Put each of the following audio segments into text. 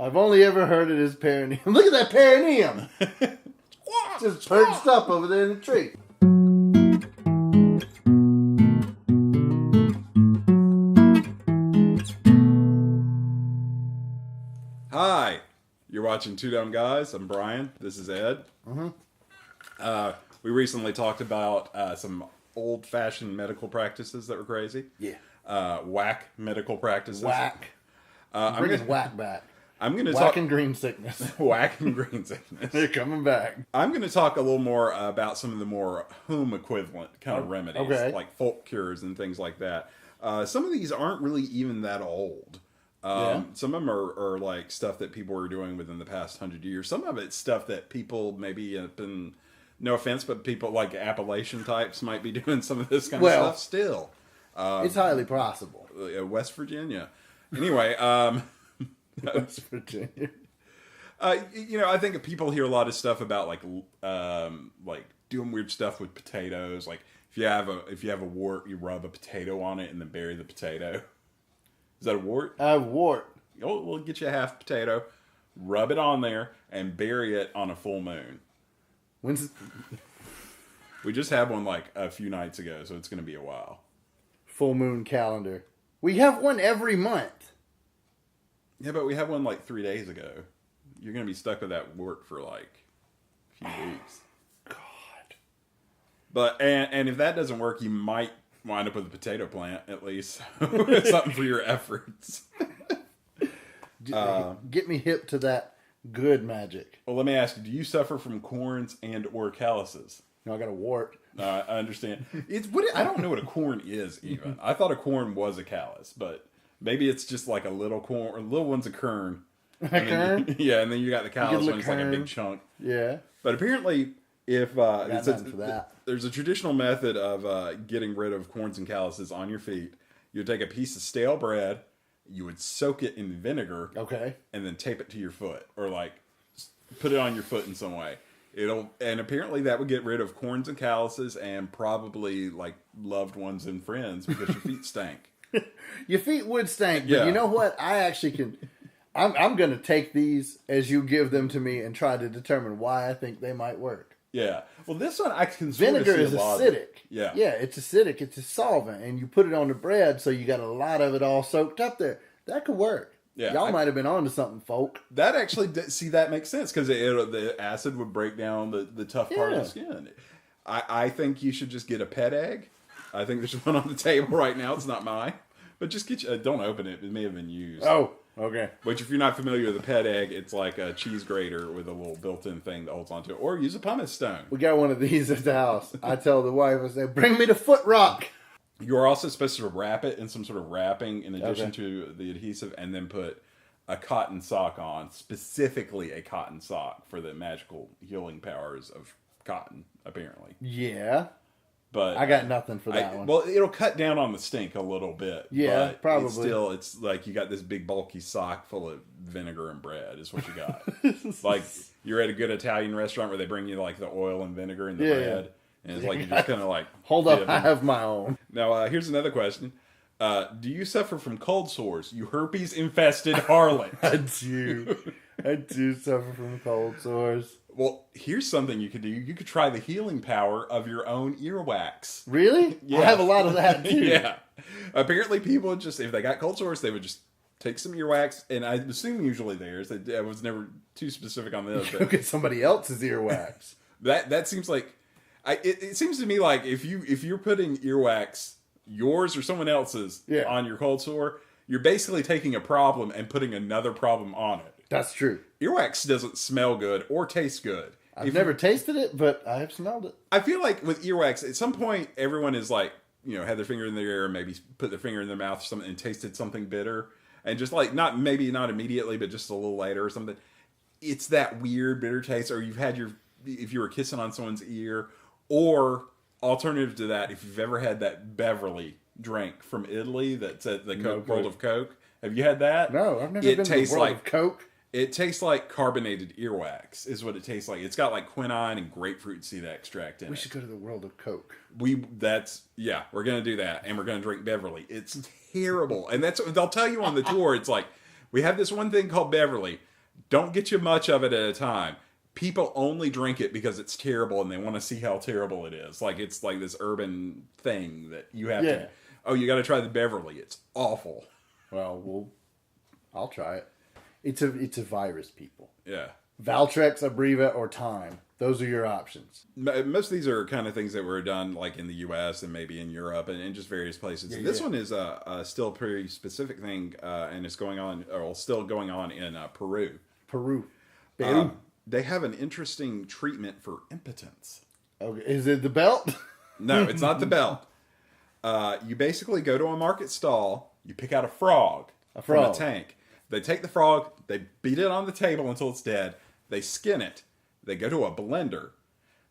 I've only ever heard it as perineum. Look at that perineum! Just perched up over there in the tree. Hi, you're watching Two Dumb Guys. I'm Brian. This is Ed. We recently talked about some old-fashioned medical practices that were crazy. Yeah. Whack medical practices. Whack. Bringing whack back. I'm going to Whack talk... and green sickness. Whack and green sickness. They're coming back. I'm going to talk a little more about some of the more home equivalent kind of remedies. Okay. Like folk cures and things like that. Some of these aren't really even that old. Some of them are like stuff that people were doing within the past 100 years. Some of it's stuff that people maybe have been, no offense, but people like Appalachian types might be doing some of this kind of stuff still. It's highly possible. West Virginia. Anyway, West Virginia. I think people hear a lot of stuff about like doing weird stuff with potatoes. Like if you have a wart, you rub a potato on it and then bury the potato. Is that a wart? A wart. We'll get you a half potato, rub it on there, and bury it on a full moon. We just had one like a few nights ago, so it's going to be a while. Full moon calendar. We have one every month. Yeah, but we had one like 3 days ago. You're going to be stuck with that wart for like a few weeks. God. But and if that doesn't work, you might wind up with a potato plant, at least. Something for your efforts. Get me hip to that good magic. Well, let me ask you, do you suffer from corns and or calluses? No, I got a wart. I understand. I don't know what a corn is, even. I thought a corn was a callus, but maybe it's just like a little corn. A little one's a kern. A kern? Yeah, and then you got the callus one. It's like a big chunk. Yeah. But apparently, if that. there's a traditional method of getting rid of corns and calluses on your feet. You would take a piece of stale bread, you would soak it in vinegar, okay, and then tape it to your foot, or like put it on your foot in some way. And apparently that would get rid of corns and calluses and probably like loved ones and friends because your feet stank. Your feet would stink, but you know what? I actually can. I'm going to take these as you give them to me and try to determine why I think they might work. Yeah. Well, this one I can sort vinegar of see is a lot acidic. Yeah. Yeah, it's acidic. It's a solvent, and you put it on the bread, so you got a lot of it all soaked up there. That could work. Yeah, y'all might have been onto something, folk. That actually, that makes sense because the acid would break down the tough part of the skin. I think you should just get a pet egg. I think there's one on the table right now. It's not mine, but just get you. Don't open it. It may have been used. Oh, okay. Which, if you're not familiar with a pet egg, it's like a cheese grater with a little built-in thing that holds onto it, or use a pumice stone. We got one of these at the house. I tell the wife, I say, "Bring me the foot rock." You're also supposed to wrap it in some sort of wrapping in addition to the adhesive, and then put a cotton sock on, specifically a cotton sock for the magical healing powers of cotton, apparently. Yeah. But I got nothing for that one. Well, it'll cut down on the stink a little bit. Yeah, but probably. It's like you got this big bulky sock full of vinegar and bread is what you got. Like you're at a good Italian restaurant where they bring you like the oil and vinegar and the bread. And it's like you're just kind of like... Hold up, I have my own. Now, here's another question. Do you suffer from cold sores, you herpes-infested harlot? I do suffer from cold sores. Well, here's something you could do. You could try the healing power of your own earwax. Really? Yeah. I have a lot of that, too. Yeah. Apparently, people just, if they got cold sores, they would just take some earwax, and I assume usually theirs. I was never too specific on this. Go get somebody else's earwax. That seems like... It seems to me like if you're putting earwax, yours or someone else's, on your cold sore, you're basically taking a problem and putting another problem on it. That's true. Earwax doesn't smell good or taste good. I've never tasted it, but I have smelled it. I feel like with earwax, at some point, everyone is like, had their finger in their ear and maybe put their finger in their mouth or something and tasted something bitter. And just like, not immediately, but just a little later or something. It's that weird bitter taste. Or if you were kissing on someone's ear. Or, alternative to that, if you've ever had that Beverly drink from Italy that's at the World of Coke. Have you had that? No, I've never been to the World of Coke. It tastes like carbonated earwax, is what it tastes like. It's got like quinine and grapefruit seed extract in it. We should go to the World of Coke. We're going to do that, and we're going to drink Beverly. It's terrible. And they'll tell you on the tour, it's like, we have this one thing called Beverly. Don't get you much of it at a time. People only drink it because it's terrible and they want to see how terrible it is. Like, it's like this urban thing that you have to, oh, you got to try the Beverly. It's awful. Well, I'll try it. It's a virus, people. Yeah. Valtrex, Abreva, or Time. Those are your options. Most of these are kind of things that were done like in the U.S. and maybe in Europe and just various places. This one is still a pretty specific thing, and it's going on, or still going on in Peru. Peru. They have an interesting treatment for impotence. Okay, is it the belt? No, it's not the belt. You basically go to a market stall, you pick out a frog from a tank. They take the frog, they beat it on the table until it's dead, they skin it, they go to a blender,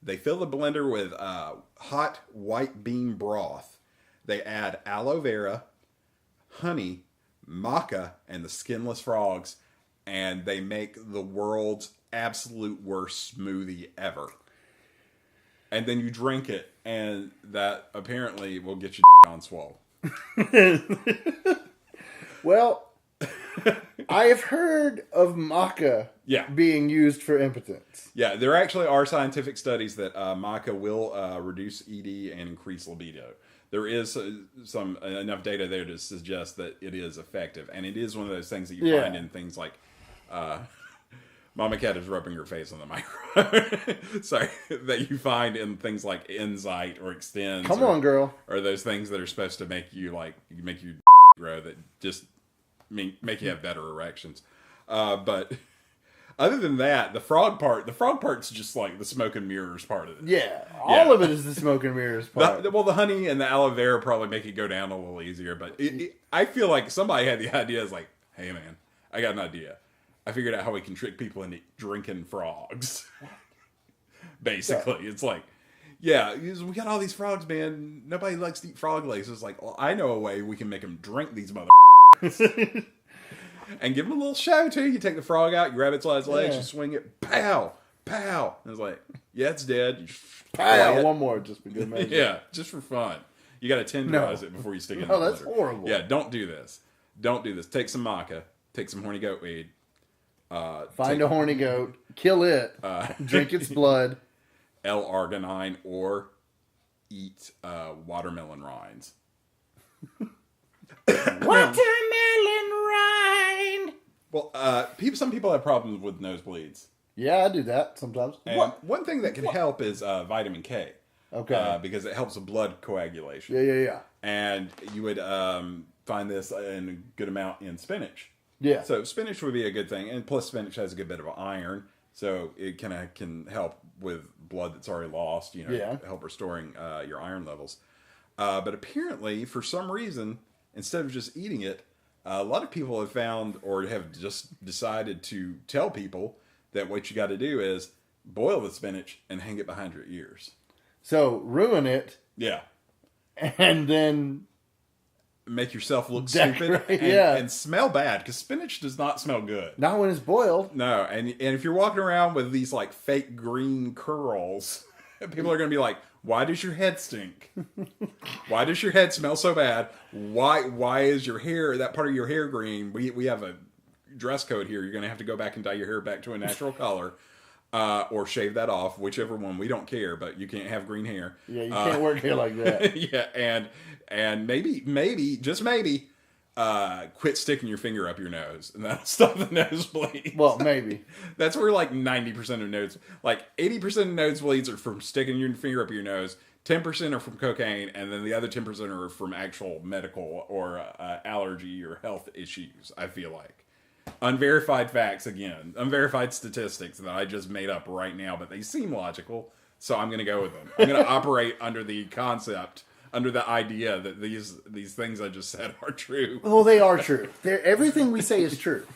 they fill the blender with hot white bean broth, they add aloe vera, honey, maca, and the skinless frogs, and they make the world's absolute worst smoothie ever. And then you drink it, and that apparently will get you on swole. Well, I have heard of maca being used for impotence. Yeah, there actually are scientific studies that maca will reduce ED and increase libido. There is enough data there to suggest that it is effective. And it is one of those things that you find in things like... Mama Cat is rubbing her face on the microphone. Sorry, that you find in things like Insight or Extends. Come on, girl. Or those things that are supposed to make you grow that just make you have better erections. But other than that, the frog part's just like the smoke and mirrors part of it. Yeah, all of it is the smoke and mirrors part. The honey and the aloe vera probably make it go down a little easier. But I feel like somebody had the idea. Is like, hey man, I got an idea. I figured out how we can trick people into drinking frogs. Basically, it's like, yeah, we got all these frogs, man. Nobody likes to eat frog legs. It's like, well, I know a way we can make them drink these motherfuckers. And give them a little show, too. You take the frog out, you grab its last legs, you swing it, pow, pow. And it's like, yeah, it's dead. You pow, one more just for good measure. Yeah, just for fun. You got to tenderize it before you stick it in the blender. Oh, that's horrible. Yeah, don't do this. Don't do this. Take some maca, take some horny goat weed. Find a horny goat, kill it, drink its blood. L-arginine, or eat watermelon rinds. Watermelon rind! Well, some people have problems with nosebleeds. Yeah, I do that sometimes. And one thing that can help is vitamin K. Okay. Because it helps with blood coagulation. Yeah. And you would find this in a good amount in spinach. Yeah. So spinach would be a good thing. And plus spinach has a good bit of iron. So it can help with blood that's already lost, help restoring your iron levels. But apparently, for some reason, instead of just eating it, a lot of people have found or have just decided to tell people that what you got to do is boil the spinach and hang it behind your ears. So ruin it. Yeah. And then... make yourself look stupid and smell bad, because spinach does not smell good. Not when it's boiled. No, and if you're walking around with these like fake green curls, people are going to be like, why does your head stink? Why does your head smell so bad? Why is your hair, that part of your hair, green? We have a dress code here. You're going to have to go back and dye your hair back to a natural color. Or shave that off, whichever one. We don't care, but you can't have green hair. Yeah, you can't work hair like that. Yeah, and maybe, just maybe, quit sticking your finger up your nose, and that'll stop the nosebleeds. Well, maybe. That's where like 90% of 80% of nosebleeds are from sticking your finger up your nose. 10% are from cocaine, and then the other 10% are from actual medical or allergy or health issues, I feel like. Unverified facts again. Unverified statistics that I just made up right now, but they seem logical, so I'm going to go with them. I'm going to operate under the concept, under the idea that these things I just said are true. Well, they are true. Everything we say is true.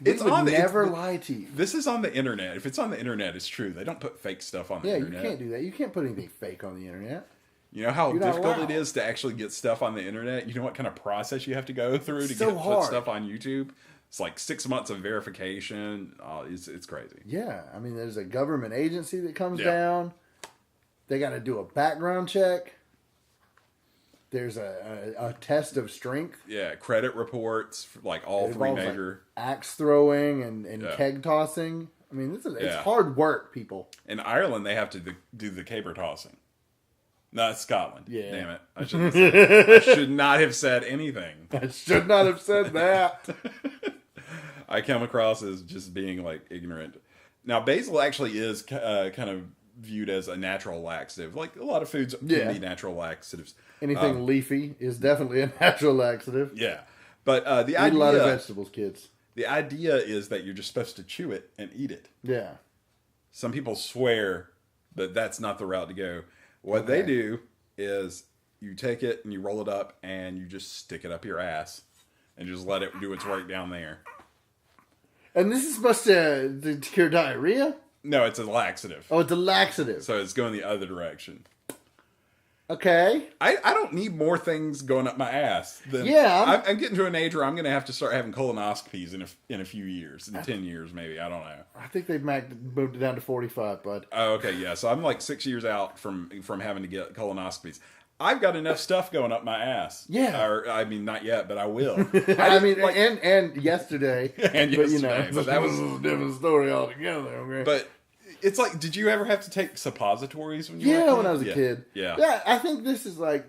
It's we would never lie to you. This is on the internet. If it's on the internet, it's true. They don't put fake stuff on the internet. Yeah, you can't do that. You can't put anything fake on the internet. You know how difficult it is to actually get stuff on the internet? You know what kind of process you have to go through to put stuff on YouTube? It's like 6 months of verification. Oh, it's crazy. Yeah. I mean, there's a government agency that comes down. They got to do a background check. There's a test of strength. Yeah, credit reports for like all three major axe throwing and keg tossing. I mean, it's hard work, people. In Ireland, they have to do the caber tossing. No, it's Scotland. Yeah. Damn it. I should not have said anything. I should not have said that. I come across as just being like ignorant. Now, basil actually is kind of viewed as a natural laxative. Like a lot of foods can be natural laxatives. Anything leafy is definitely a natural laxative. Yeah. But the Eat idea... a lot of vegetables, kids. The idea is that you're just supposed to chew it and eat it. Yeah. Some people swear that that's not the route to go. What they do is you take it and you roll it up and you just stick it up your ass and just let it do its work down there. And this is supposed to cure diarrhea? No, it's a laxative. Oh, it's a laxative. So it's going the other direction. Okay. I don't need more things going up my ass. I'm getting to an age where I'm going to have to start having colonoscopies in a few years, in 10 years maybe. I don't know. I think they've moved it down to 45, bud. Oh, okay, yeah. So I'm like 6 years out from having to get colonoscopies. I've got enough stuff going up my ass. Yeah. Or, I mean, not yet, but I will. I mean, like, and yesterday. And yesterday. But that was a different story altogether, okay? But it's like, did you ever have to take suppositories when you were a kid? when I was a kid. Yeah. Yeah, I think this is like...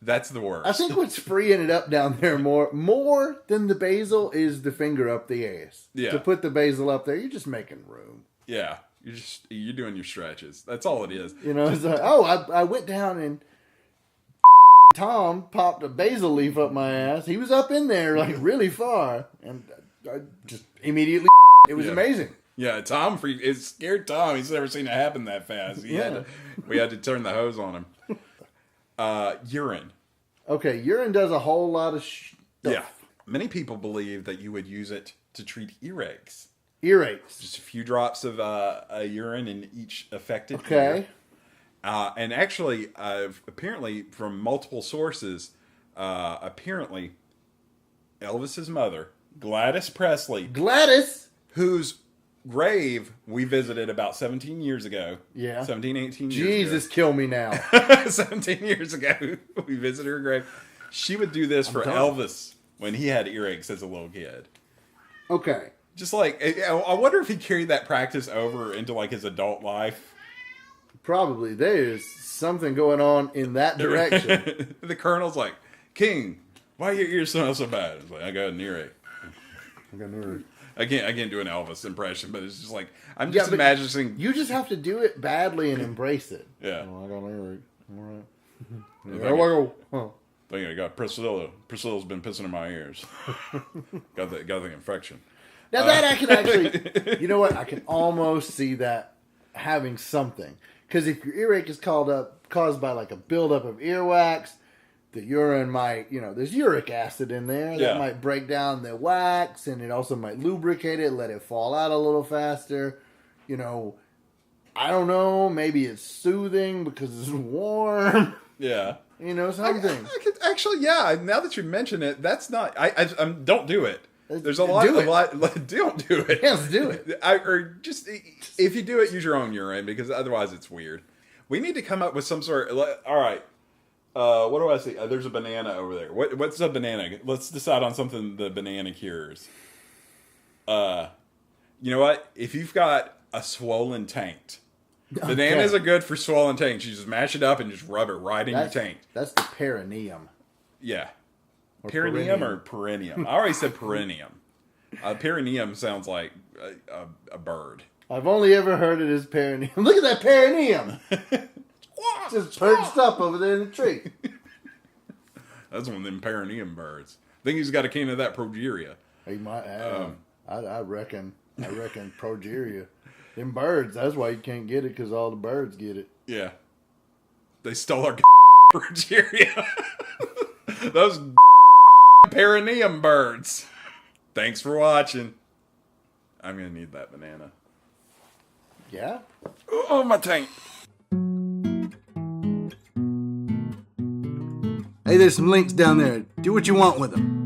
That's the worst. I think what's freeing it up down there more than the basil is the finger up the ass. Yeah. To put the basil up there, you're just making room. Yeah. You're doing your stretches. That's all it is. You know, it's like, I went down and Tom popped a basil leaf up my ass. He was up in there like really far. And I just immediately, it was amazing. Yeah, it scared Tom. He's never seen it happen that fast. We had to turn the hose on him. Urine. Okay, urine does a whole lot of stuff. Yeah. Many people believe that you would use it to treat earaches. Earaches. Just a few drops of urine in each affected ear. And actually, apparently, from multiple sources, apparently, Elvis's mother, Gladys Presley. Gladys? Whose grave we visited about 17 years ago. Yeah. 17, 18 years ago. Jesus, kill me now. 17 years ago, we visited her grave. She would do this for Elvis when he had earaches as a little kid. Okay. Just like, I wonder if he carried that practice over into like his adult life. Probably. There's something going on in that direction. The colonel's like, King, why your ears smell so bad? It's like, I got an earache. I can't do an Elvis impression, but it's just like, I'm just imagining. You just have to do it badly and embrace it. Yeah. Oh, I got an earache. All right. There we go. Huh. I got Priscilla. Priscilla's been pissing in my ears. got the infection. Now that I can actually, you know what? I can almost see that having something. Because if your earache is caused by like a buildup of earwax, the urine might, there's uric acid in there that might break down the wax, and it also might lubricate it, let it fall out a little faster. I don't know. Maybe it's soothing because it's warm. Yeah. Something. I could actually, now that you mention it, that's not. Don't do it. There's a lot. Don't do it. Yes, do it. Or just if you do it, use your own urine because otherwise it's weird. We need to come up with some sort. All right. What do I see? There's a banana over there. What's a banana? Let's decide on something the banana cures. You know what? If you've got a swollen taint, bananas are good for swollen taints. You just mash it up and just rub it right in your taint. That's the perineum. Yeah. Perineum or perineum? I already said perineum. Perineum sounds like a bird. I've only ever heard it as perineum. Look at that perineum! Just perched up over there in the tree. That's one of them perineum birds. I think he's got a can of that progeria. He might have. I reckon progeria. Them birds, that's why you can't get it, because all the birds get it. Yeah. They stole our progeria. Those perineum birds. Thanks for watching. I'm going to need that banana. Yeah? Oh, my tank. Hey, there's some links down there. Do what you want with them.